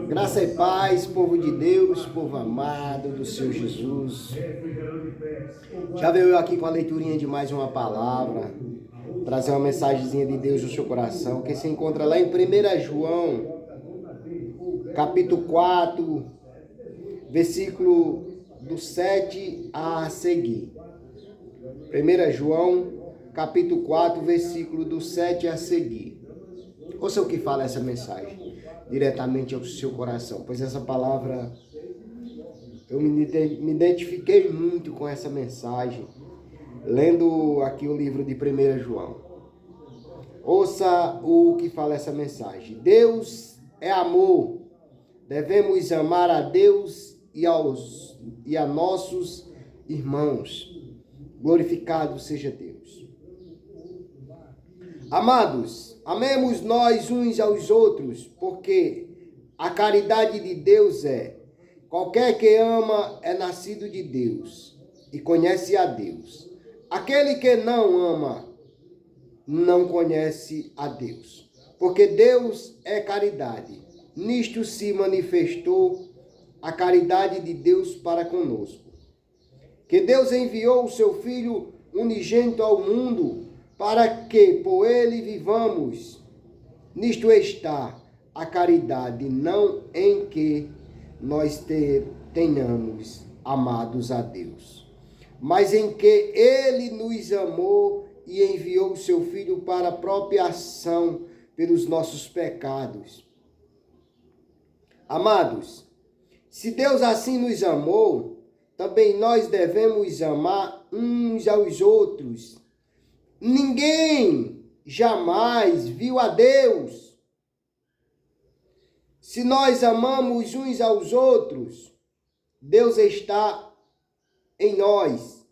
Graça e paz, povo de Deus, povo amado do Senhor Jesus. Já veio eu aqui com a leiturinha de mais uma palavra, trazer uma mensagenzinha de Deus no seu coração, que se encontra lá em 1 João, capítulo 4, versículo do 7 a seguir. 1 João, capítulo 4, versículo do 7 a seguir. Ouça o que fala essa mensagem diretamente ao seu coração, pois essa palavra, eu me identifiquei muito com essa mensagem, lendo aqui o livro de 1 João. Ouça o que fala essa mensagem. Deus é amor, devemos amar a Deus e a nossos irmãos. Glorificado seja Deus. Amados, amemos nós uns aos outros, porque a caridade de Deus qualquer que ama é nascido de Deus e conhece a Deus. Aquele que não ama não conhece a Deus, porque Deus é caridade. Nisto se manifestou a caridade de Deus para conosco, que Deus enviou o seu Filho unigênito ao mundo para que por ele vivamos. Nisto está a caridade, não em que nós tenhamos amados a Deus, mas em que ele nos amou e enviou o seu Filho para a propiação pelos nossos pecados. Amados, se Deus assim nos amou, também nós devemos amar uns aos outros. Ninguém jamais viu a Deus. Se nós amamos uns aos outros, Deus está em nós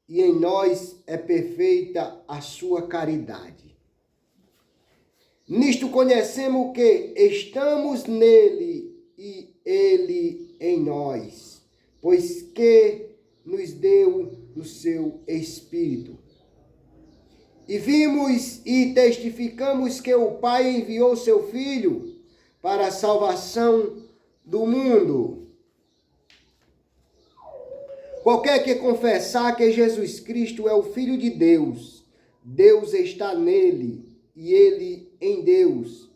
e em nós é perfeita a sua caridade. Nisto conhecemos que estamos nele e ele em nós, pois que nos deu o seu Espírito. E vimos e testificamos que o Pai enviou seu Filho para a salvação do mundo. Qualquer que confessar que Jesus Cristo é o Filho de Deus, Deus está nele e ele em Deus.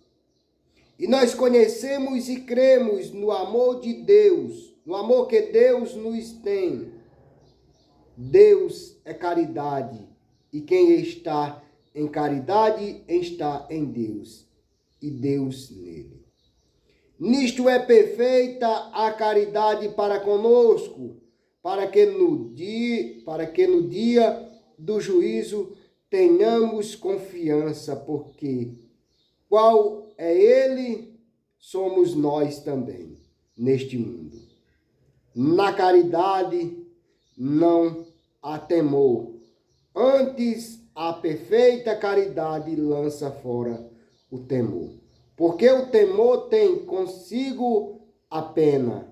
E nós conhecemos e cremos no amor de Deus, no amor que Deus nos tem. Deus é caridade. E quem está em caridade está em Deus, e Deus nele. Nisto é perfeita a caridade para conosco, para que no dia do juízo tenhamos confiança, porque qual é ele, somos nós também, neste mundo. Na caridade não há temor. Antes, a perfeita caridade lança fora o temor. Porque o temor tem consigo a pena,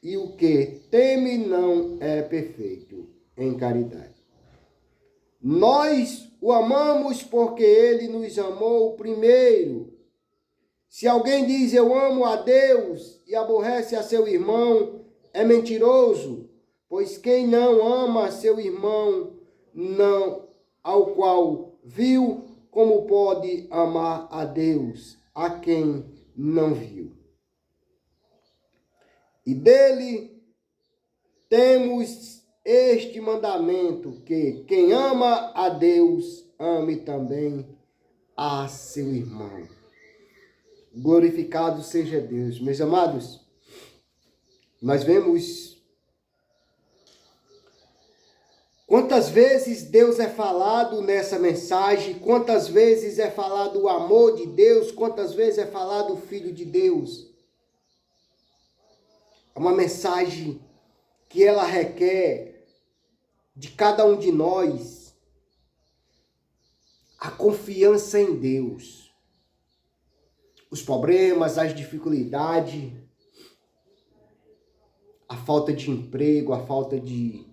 e o que teme não é perfeito em caridade. Nós o amamos porque ele nos amou primeiro. Se alguém diz eu amo a Deus e aborrece a seu irmão, é mentiroso, pois quem não ama a seu irmão, não ao qual viu, como pode amar a Deus, a quem não viu? E dele temos este mandamento, que quem ama a Deus, ame também a seu irmão. Glorificado seja Deus. Meus amados, nós vemos quantas vezes Deus é falado nessa mensagem, quantas vezes é falado o amor de Deus, quantas vezes é falado o Filho de Deus. É uma mensagem que ela requer de cada um de nós a confiança em Deus. Os problemas, as dificuldades, a falta de emprego, a falta de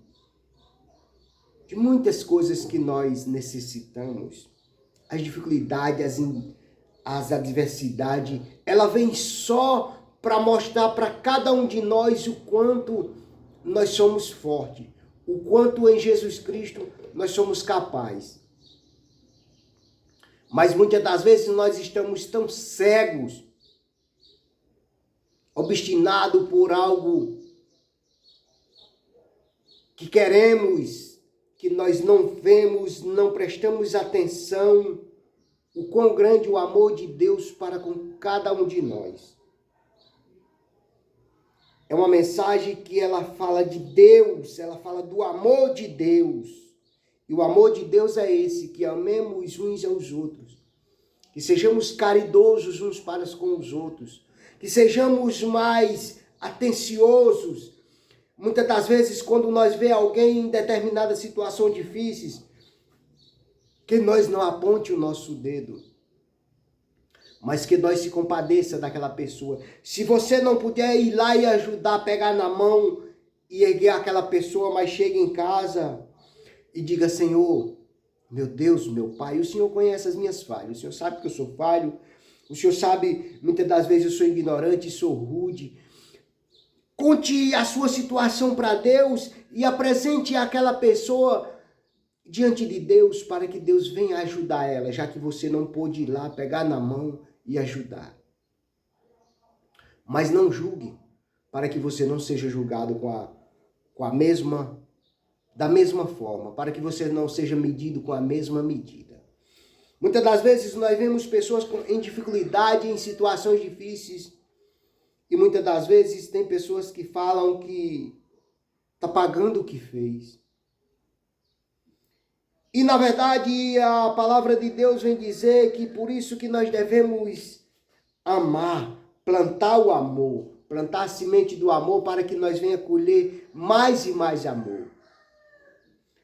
muitas coisas que nós necessitamos, as dificuldades, as adversidades, ela vem só para mostrar para cada um de nós o quanto nós somos fortes, o quanto em Jesus Cristo nós somos capazes. Mas muitas das vezes nós estamos tão cegos, obstinados por algo que queremos, que nós não vemos, não prestamos atenção, o quão grande o amor de Deus para com cada um de nós. É uma mensagem que ela fala de Deus, ela fala do amor de Deus. E o amor de Deus é esse, que amemos uns aos outros, que sejamos caridosos uns para com os outros, que sejamos mais atenciosos. Muitas das vezes, quando nós vê alguém em determinada situação difícil, que nós não aponte o nosso dedo, mas que nós se compadeça daquela pessoa. Se você não puder ir lá e ajudar, pegar na mão e erguer aquela pessoa, mas chegue em casa e diga: Senhor, meu Deus, meu Pai, o Senhor conhece as minhas falhas, o Senhor sabe que eu sou falho, o Senhor sabe, muitas das vezes eu sou ignorante, sou rude. Conte a sua situação para Deus e apresente aquela pessoa diante de Deus para que Deus venha ajudar ela, já que você não pôde ir lá, pegar na mão e ajudar. Mas não julgue, para que você não seja julgado da mesma forma, para que você não seja medido com a mesma medida. Muitas das vezes nós vemos pessoas em dificuldade, em situações difíceis, e muitas das vezes tem pessoas que falam que está pagando o que fez. E na verdade a palavra de Deus vem dizer que por isso que nós devemos amar, plantar o amor, plantar a semente do amor para que nós venha colher mais e mais amor.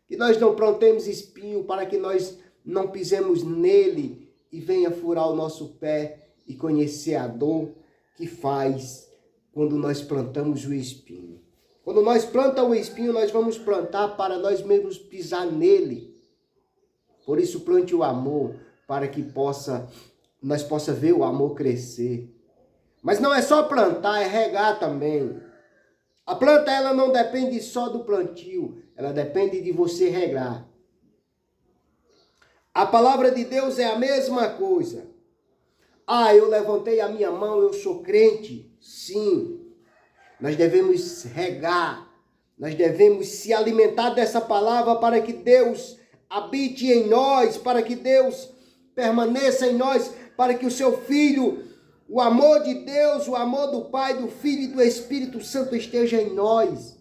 Que nós não plantemos espinho para que nós não pisemos nele e venha furar o nosso pé e conhecer a dor que faz quando nós plantamos o espinho. Quando nós plantamos o espinho, nós vamos plantar para nós mesmos pisar nele. Por isso, plante o amor para que nós possa ver o amor crescer. Mas não é só plantar, é regar também. A planta ela não depende só do plantio, ela depende de você regar. A palavra de Deus é a mesma coisa. Eu levantei a minha mão, eu sou crente. Sim, nós devemos regar, nós devemos se alimentar dessa palavra para que Deus habite em nós, para que Deus permaneça em nós, para que o seu Filho, o amor de Deus, o amor do Pai, do Filho e do Espírito Santo esteja em nós.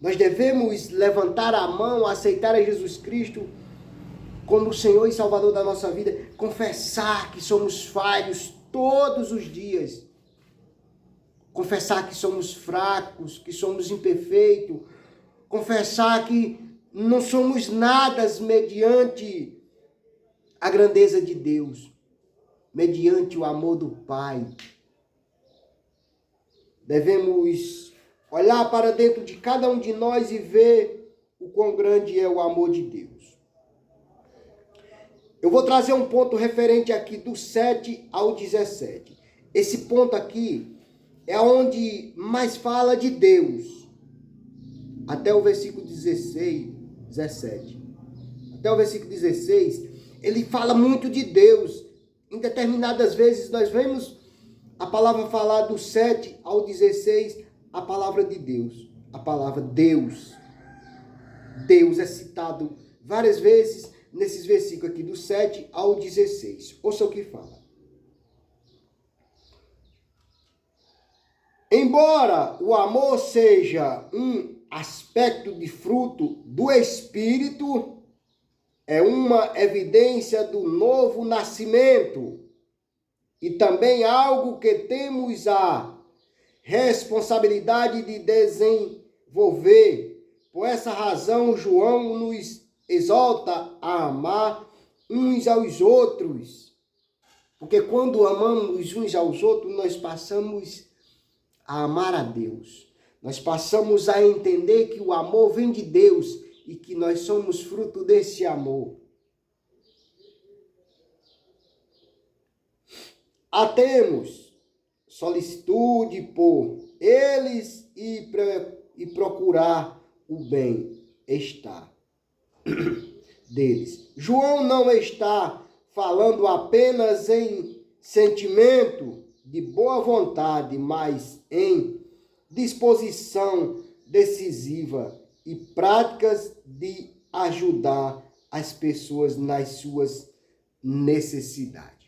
Nós devemos levantar a mão, aceitar a Jesus Cristo como o Senhor e Salvador da nossa vida, confessar que somos falhos todos os dias, confessar que somos fracos, que somos imperfeitos, confessar que não somos nada mediante a grandeza de Deus, mediante o amor do Pai. Devemos olhar para dentro de cada um de nós e ver o quão grande é o amor de Deus. Eu vou trazer um ponto referente aqui do 7 ao 17. Esse ponto aqui é onde mais fala de Deus. Até o versículo 17. Até o versículo 16, ele fala muito de Deus. Em determinadas vezes nós vemos a palavra falar do 7 ao 16, a palavra de Deus. A palavra Deus. Deus é citado várias vezes nesses versículos aqui, do 7 ao 16. Ouça o que fala. Embora o amor seja um aspecto de fruto do Espírito, é uma evidência do novo nascimento e também algo que temos a responsabilidade de desenvolver. Por essa razão, João nos exorta a amar uns aos outros. Porque quando amamos uns aos outros, nós passamos a amar a Deus. Nós passamos a entender que o amor vem de Deus e que nós somos fruto desse amor. Atemos solicitude por eles e procurar o bem-estar deles. João não está falando apenas em sentimento de boa vontade, mas em disposição decisiva e práticas de ajudar as pessoas nas suas necessidades.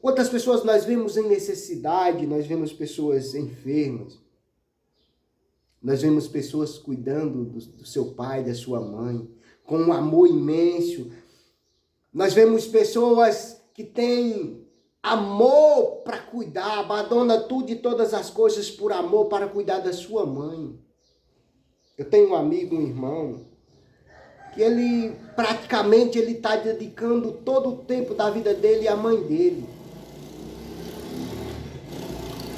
Quantas pessoas nós vemos em necessidade, nós vemos pessoas enfermas, nós vemos pessoas cuidando do seu pai, da sua mãe, com um amor imenso. Nós vemos pessoas que têm amor para cuidar, abandona tudo e todas as coisas por amor para cuidar da sua mãe. Eu tenho um amigo, um irmão, que ele praticamente está dedicando todo o tempo da vida dele à mãe dele.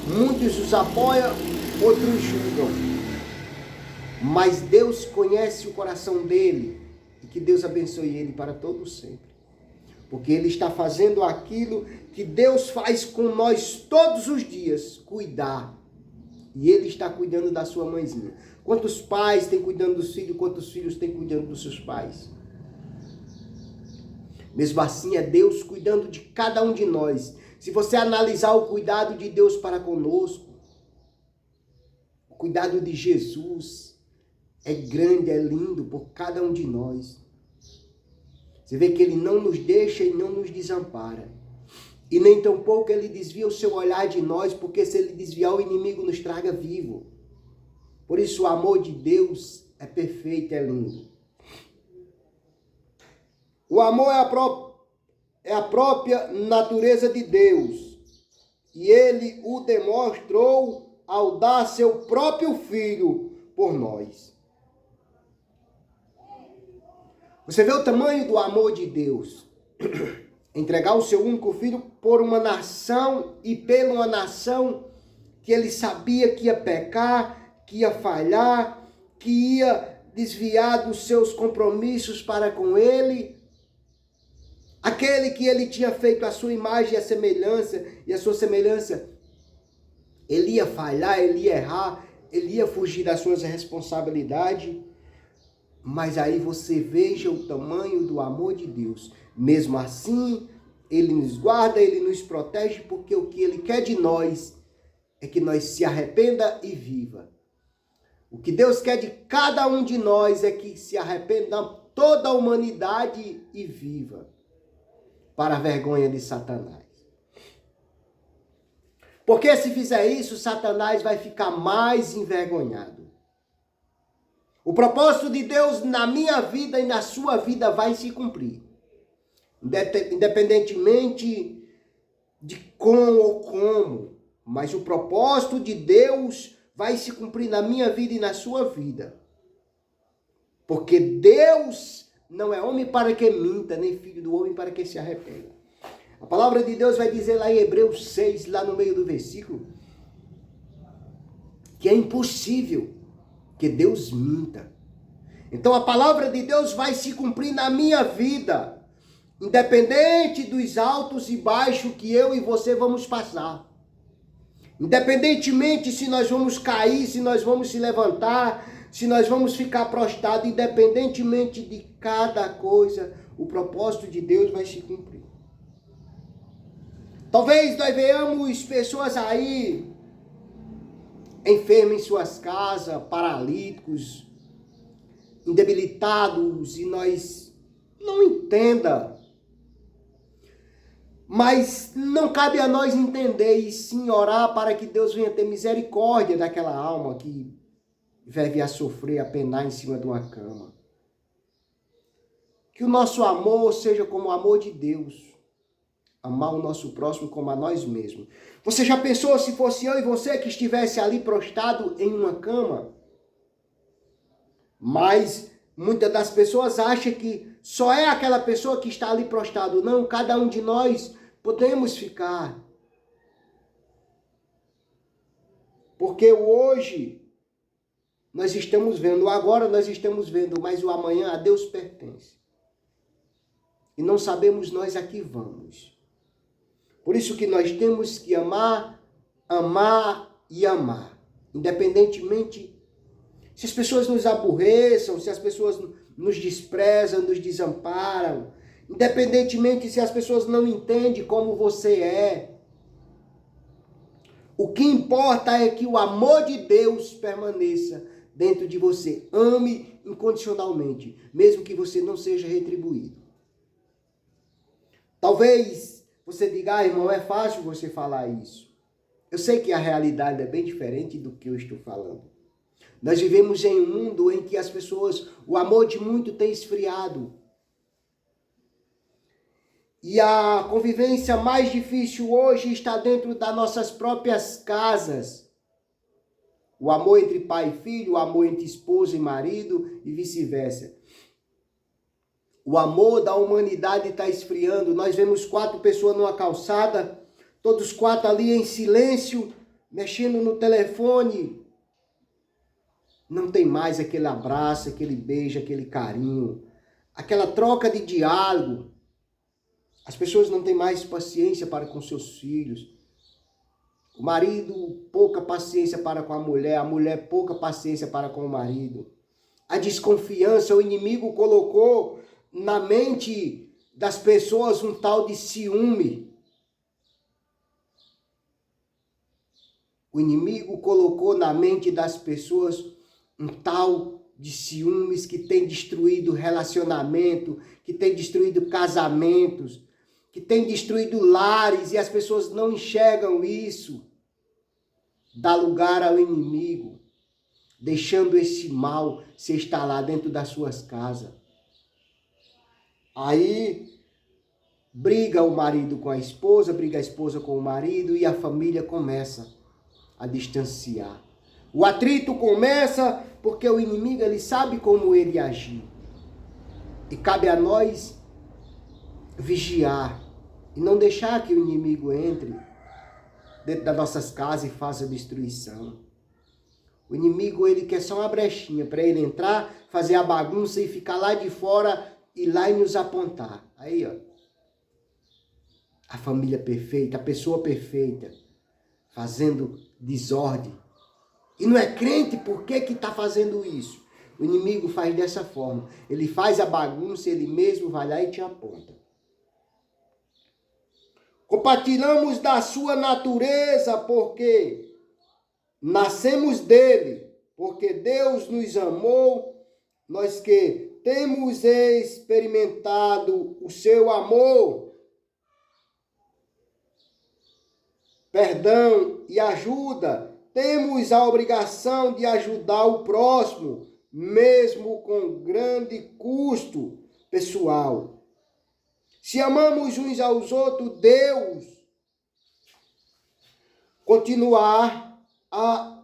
Muitos os apoiam, outros julgam. Mas Deus conhece o coração dele e que Deus abençoe ele para todo sempre. Porque ele está fazendo aquilo que Deus faz com nós todos os dias, cuidar. E ele está cuidando da sua mãezinha. Quantos pais têm cuidando dos filhos, quantos filhos têm cuidando dos seus pais? Mesmo assim, é Deus cuidando de cada um de nós. Se você analisar o cuidado de Deus para conosco, o cuidado de Jesus é grande, é lindo por cada um de nós. Você vê que ele não nos deixa e não nos desampara. E nem tampouco ele desvia o seu olhar de nós, porque se ele desviar, o inimigo nos traga vivo. Por isso o amor de Deus é perfeito, é lindo. O amor é a própria natureza de Deus. E ele o demonstrou ao dar seu próprio filho por nós. Você vê o tamanho do amor de Deus. Entregar o seu único filho por uma nação e pela uma nação que ele sabia que ia pecar, que ia falhar, que ia desviar dos seus compromissos para com ele. Aquele que ele tinha feito a sua imagem e a sua semelhança, ele ia falhar, ele ia errar, ele ia fugir das suas responsabilidades. Mas aí você veja o tamanho do amor de Deus. Mesmo assim, ele nos guarda, ele nos protege, porque o que ele quer de nós é que nós se arrependa e viva. O que Deus quer de cada um de nós é que se arrependa toda a humanidade e viva, para a vergonha de Satanás. Porque se fizer isso, Satanás vai ficar mais envergonhado. O propósito de Deus na minha vida e na sua vida vai se cumprir. Independentemente de como, mas o propósito de Deus vai se cumprir na minha vida e na sua vida. Porque Deus não é homem para que minta, nem filho do homem para que se arrependa. A palavra de Deus vai dizer lá em Hebreus 6, lá no meio do versículo, que é impossível que Deus minta. Então a palavra de Deus vai se cumprir na minha vida, independente dos altos e baixos que eu e você vamos passar. Independentemente se nós vamos cair, se nós vamos se levantar, se nós vamos ficar prostrados, independentemente de cada coisa, o propósito de Deus vai se cumprir. Talvez nós venhamos pessoas aí enfermos em suas casas, paralíticos, debilitados, e nós não entenda. Mas não cabe a nós entender e sim orar para que Deus venha ter misericórdia daquela alma que vive a sofrer, a penar em cima de uma cama. Que o nosso amor seja como o amor de Deus. Amar o nosso próximo como a nós mesmos. Você já pensou se fosse eu e você que estivesse ali prostrado em uma cama? Mas muitas das pessoas acham que só é aquela pessoa que está ali prostrado. Não, cada um de nós podemos ficar. Porque hoje nós estamos vendo, agora nós estamos vendo, mas o amanhã a Deus pertence. E não sabemos nós a que vamos. Por isso que nós temos que amar, amar e amar. Independentemente se as pessoas nos aborreçam, se as pessoas nos desprezam, nos desamparam, independentemente se as pessoas não entendem como você é. O que importa é que o amor de Deus permaneça dentro de você. Ame incondicionalmente, mesmo que você não seja retribuído. Talvez você diga, irmão, é fácil você falar isso. Eu sei que a realidade é bem diferente do que eu estou falando. Nós vivemos em um mundo em que as pessoas, o amor de muito tem esfriado. E a convivência mais difícil hoje está dentro das nossas próprias casas. O amor entre pai e filho, o amor entre esposa e marido e vice-versa. O amor da humanidade está esfriando. Nós vemos 4 pessoas numa calçada, todos 4 ali em silêncio, mexendo no telefone. Não tem mais aquele abraço, aquele beijo, aquele carinho, aquela troca de diálogo. As pessoas não têm mais paciência para com seus filhos. O marido, pouca paciência para com a mulher, pouca paciência para com o marido. A desconfiança, o inimigo colocou na mente das pessoas um tal de ciúme. O inimigo colocou na mente das pessoas um tal de ciúmes que tem destruído relacionamento, que tem destruído casamentos, que tem destruído lares e as pessoas não enxergam isso. Dá lugar ao inimigo, deixando esse mal se instalar dentro das suas casas. Aí briga o marido com a esposa, briga a esposa com o marido e a família começa a distanciar. O atrito começa porque o inimigo ele sabe como ele agir. E cabe a nós vigiar e não deixar que o inimigo entre dentro das nossas casas e faça destruição. O inimigo ele quer só uma brechinha para ele entrar, fazer a bagunça e ficar lá de fora e lá e nos apontar. Aí, ó. A família perfeita, a pessoa perfeita, fazendo desordem. E não é crente, por que está fazendo isso? O inimigo faz dessa forma. Ele faz a bagunça, ele mesmo vai lá e te aponta. Compartilhamos da sua natureza, porque nascemos dele, porque Deus nos amou, nós que temos experimentado o seu amor, perdão e ajuda, temos a obrigação de ajudar o próximo, mesmo com grande custo pessoal. Se amamos uns aos outros, Deus continuar a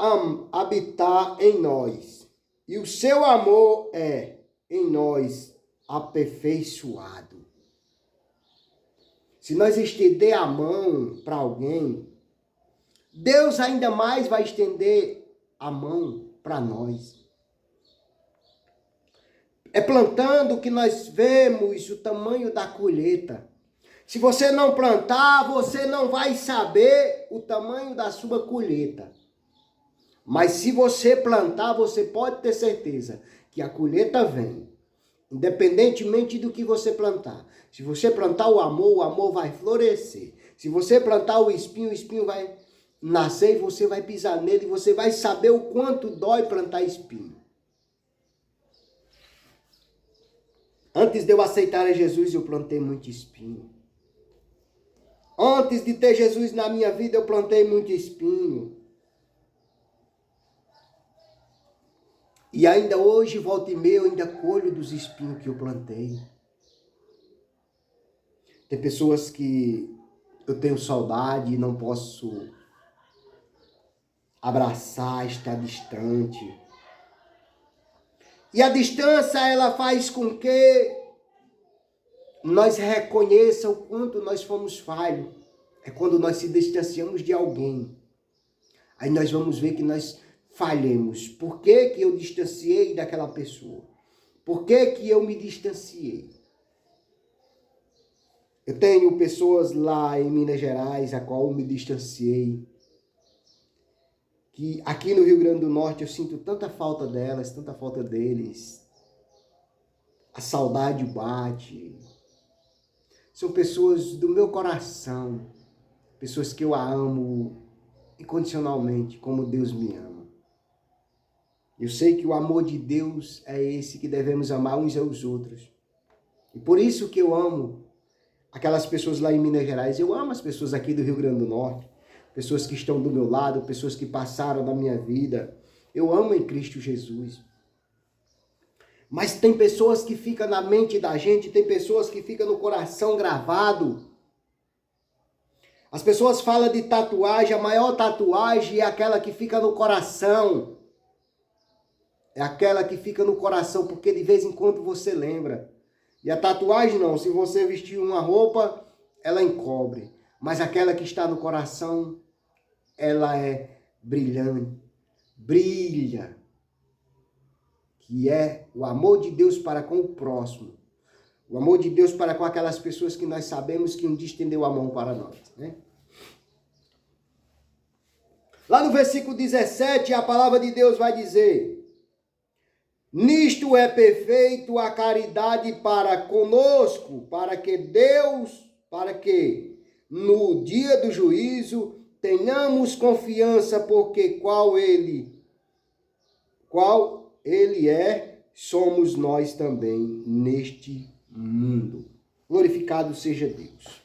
habitar em nós. E o seu amor é em nós aperfeiçoado. Se nós estender a mão para alguém, Deus ainda mais vai estender a mão para nós. É plantando que nós vemos o tamanho da colheita. Se você não plantar, você não vai saber o tamanho da sua colheita. Mas se você plantar, você pode ter certeza que a colheita vem. Independentemente do que você plantar. Se você plantar o amor vai florescer. Se você plantar o espinho vai nascer e você vai pisar nele e você vai saber o quanto dói plantar espinho. Antes de eu aceitar a Jesus, eu plantei muito espinho. Antes de ter Jesus na minha vida, eu plantei muito espinho. E ainda hoje, volta e meia, eu ainda colho dos espinhos que eu plantei. Tem pessoas que eu tenho saudade e não posso abraçar, estar distante. E a distância, ela faz com que nós reconheçamos o quanto nós fomos falhos. É quando nós se distanciamos de alguém. Aí nós vamos ver que nós falhemos. Por que que eu distanciei daquela pessoa? Por que que eu me distanciei? Eu tenho pessoas lá em Minas Gerais, a qual eu me distanciei, que aqui no Rio Grande do Norte eu sinto tanta falta delas, tanta falta deles. A saudade bate. São pessoas do meu coração, pessoas que eu amo incondicionalmente, como Deus me ama. Eu sei que o amor de Deus é esse, que devemos amar uns aos outros. E por isso que eu amo aquelas pessoas lá em Minas Gerais. Eu amo as pessoas aqui do Rio Grande do Norte, pessoas que estão do meu lado, pessoas que passaram na minha vida. Eu amo em Cristo Jesus. Mas tem pessoas que ficam na mente da gente, tem pessoas que ficam no coração gravado. As pessoas falam de tatuagem, a maior tatuagem é aquela que fica no coração. É aquela que fica no coração, porque de vez em quando você lembra. E a tatuagem não, se você vestir uma roupa, ela encobre. Mas aquela que está no coração, ela é brilhante, brilha. Que é o amor de Deus para com o próximo. O amor de Deus para com aquelas pessoas que nós sabemos que um dia estendeu a mão para nós, né? Lá no versículo 17, a palavra de Deus vai dizer: nisto é perfeito a caridade para conosco, para que no dia do juízo tenhamos confiança, porque qual ele é, somos nós também neste mundo. Glorificado seja Deus.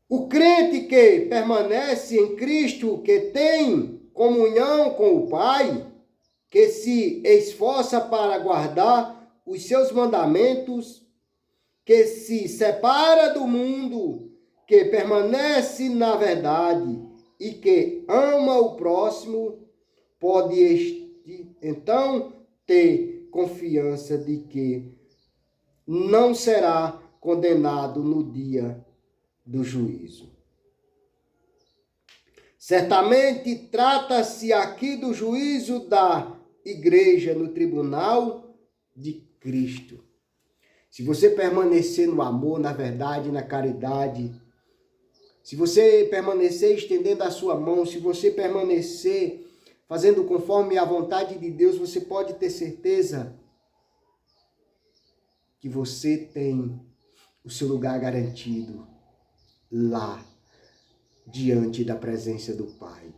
O crente que permanece em Cristo, que tem comunhão com o Pai, que se esforça para guardar os seus mandamentos, que se separa do mundo, que permanece na verdade e que ama o próximo, pode então ter confiança de que não será condenado no dia do juízo. Certamente trata-se aqui do juízo da igreja no tribunal de Cristo. Se você permanecer no amor, na verdade, na caridade, se você permanecer estendendo a sua mão, se você permanecer fazendo conforme a vontade de Deus, você pode ter certeza que você tem o seu lugar garantido lá, diante da presença do Pai.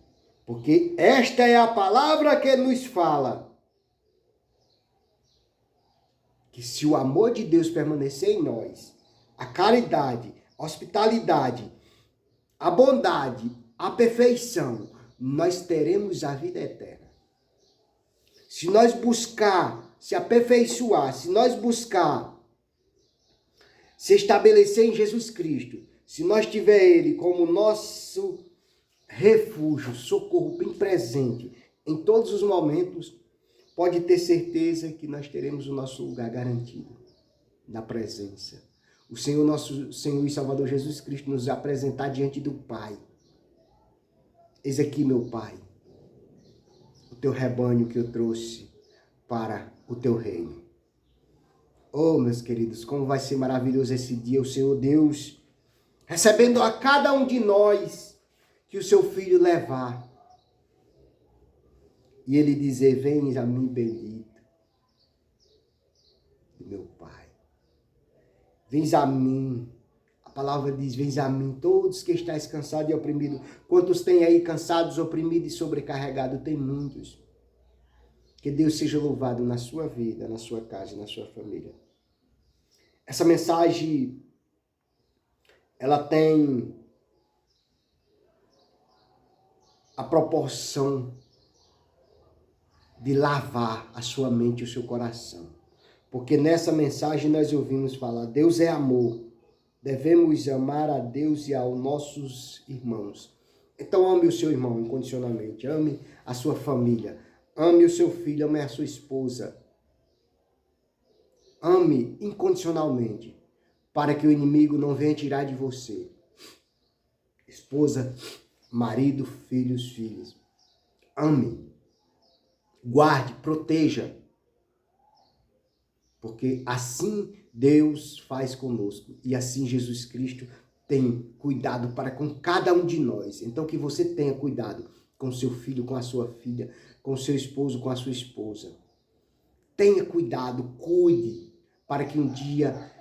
Porque esta é a palavra que nos fala que se o amor de Deus permanecer em nós, a caridade, a hospitalidade, a bondade, a perfeição, nós teremos a vida eterna. Se nós buscar se aperfeiçoar, se nós buscar se estabelecer em Jesus Cristo, se nós tiver Ele como nosso refúgio, socorro bem presente em todos os momentos, pode ter certeza que nós teremos o nosso lugar garantido na presença. O Senhor, nosso Senhor e Salvador Jesus Cristo, nos apresentar diante do Pai. Eis aqui, meu Pai, o teu rebanho que eu trouxe para o teu reino. Oh, meus queridos, como vai ser maravilhoso esse dia, o Senhor Deus recebendo a cada um de nós que o seu Filho levar. E ele dizer: vem a mim, bendito, meu Pai. Vens a mim. A palavra diz: vens a mim, todos que estáis cansados e oprimidos. Quantos tem aí cansados, oprimidos e sobrecarregados? Tem muitos. Que Deus seja louvado na sua vida, na sua casa, na sua família. Essa mensagem, ela tem a proporção de lavar a sua mente e o seu coração. Porque nessa mensagem nós ouvimos falar: Deus é amor. Devemos amar a Deus e aos nossos irmãos. Então ame o seu irmão incondicionalmente. Ame a sua família. Ame o seu filho, ame a sua esposa. Ame incondicionalmente, para que o inimigo não venha tirar de você. Esposa, marido, filhos. Ame. Guarde, proteja. Porque assim Deus faz conosco. E assim Jesus Cristo tem cuidado para com cada um de nós. Então que você tenha cuidado com seu filho, com a sua filha, com seu esposo, com a sua esposa. Tenha cuidado, cuide, para que um dia,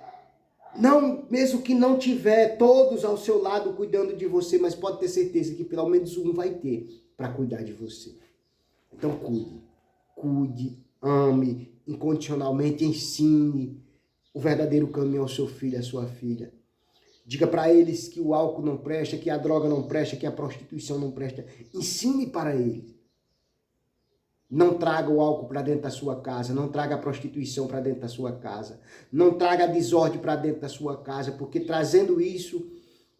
não, mesmo que não tiver todos ao seu lado cuidando de você, mas pode ter certeza que pelo menos um vai ter para cuidar de você. Então cuide, ame incondicionalmente, ensine o verdadeiro caminho ao seu filho, à sua filha. Diga para eles que o álcool não presta, que a droga não presta, que a prostituição não presta. Ensine para eles. Não traga o álcool para dentro da sua casa, não traga a prostituição para dentro da sua casa, não traga a desordem para dentro da sua casa, porque trazendo isso,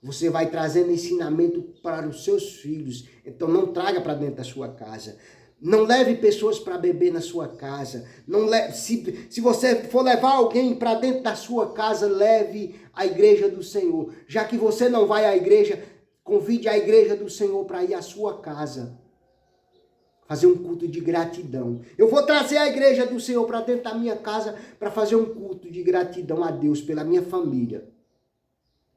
você vai trazendo ensinamento para os seus filhos. Então não traga para dentro da sua casa. Não leve pessoas para beber na sua casa. Não leve, se você for levar alguém para dentro da sua casa, leve a igreja do Senhor. Já que você não vai à igreja, convide a igreja do Senhor para ir à sua casa. Fazer um culto de gratidão. Eu vou trazer a igreja do Senhor para dentro da minha casa para fazer um culto de gratidão a Deus pela minha família.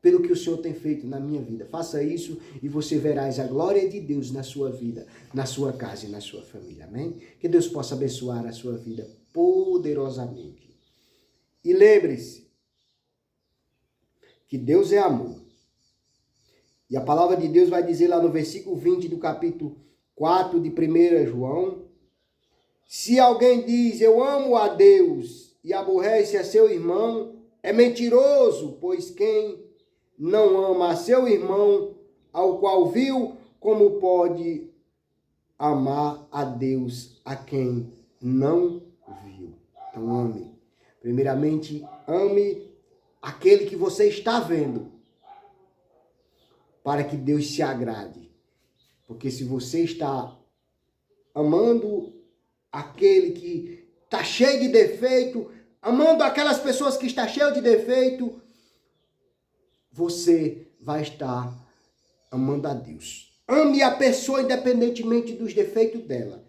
Pelo que o Senhor tem feito na minha vida. Faça isso e você verás a glória de Deus na sua vida, na sua casa e na sua família. Amém? Que Deus possa abençoar a sua vida poderosamente. E lembre-se que Deus é amor. E a palavra de Deus vai dizer lá no versículo 20 do capítulo 4 de 1 João. Se alguém diz, eu amo a Deus e aborrece a seu irmão, é mentiroso, pois quem não ama a seu irmão, ao qual viu, como pode amar a Deus a quem não viu? Então ame. Primeiramente, ame aquele que você está vendo, para que Deus se agrade. Porque se você está amando aquele que está cheio de defeito, amando aquelas pessoas que estão cheias de defeito, você vai estar amando a Deus. Ame a pessoa independentemente dos defeitos dela.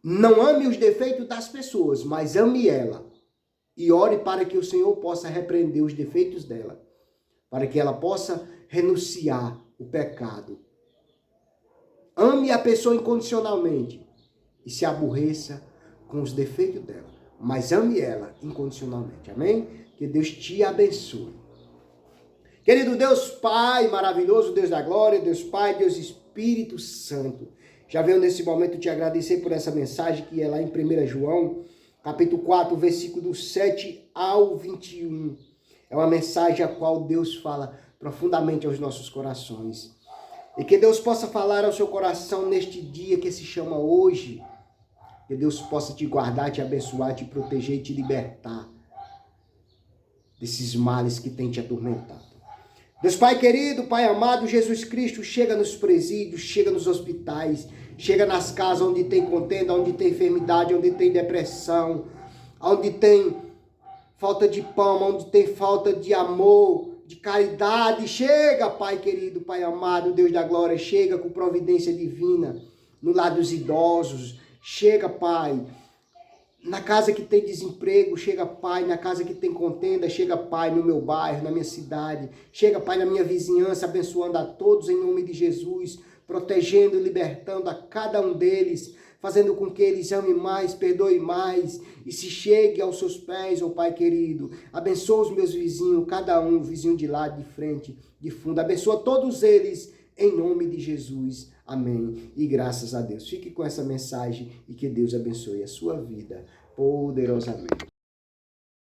Não ame os defeitos das pessoas, mas ame ela. E ore para que o Senhor possa repreender os defeitos dela. Para que ela possa renunciar o pecado. Ame a pessoa incondicionalmente. E se aborreça com os defeitos dela. Mas ame ela incondicionalmente. Amém? Que Deus te abençoe. Querido Deus Pai maravilhoso, Deus da glória, Deus Pai, Deus Espírito Santo. Já venho nesse momento te agradecer por essa mensagem que é lá em 1 João, capítulo 4, versículo do 7 ao 21. É uma mensagem a qual Deus fala profundamente aos nossos corações. E que Deus possa falar ao seu coração neste dia que se chama hoje. Que Deus possa te guardar, te abençoar, te proteger e te libertar desses males que tem te atormentado. Deus Pai querido, Pai amado, Jesus Cristo, chega nos presídios, chega nos hospitais, chega nas casas onde tem contenda, onde tem enfermidade, onde tem depressão, onde tem falta de pão, onde tem falta de amor, de caridade. Chega, Pai querido, Pai amado, Deus da glória, chega com providência divina no lar dos idosos. Chega, Pai, na casa que tem desemprego, chega, Pai, na casa que tem contenda, chega, Pai, no meu bairro, na minha cidade, chega, Pai, na minha vizinhança, abençoando a todos em nome de Jesus, protegendo e libertando a cada um deles, fazendo com que eles amem mais, perdoem mais e se chegue aos seus pés, ó Pai querido. Abençoa os meus vizinhos, cada um, vizinho de lado, de frente, de fundo, abençoa todos eles em nome de Jesus. Amém. E graças a Deus. Fique com essa mensagem e que Deus abençoe a sua vida poderosamente.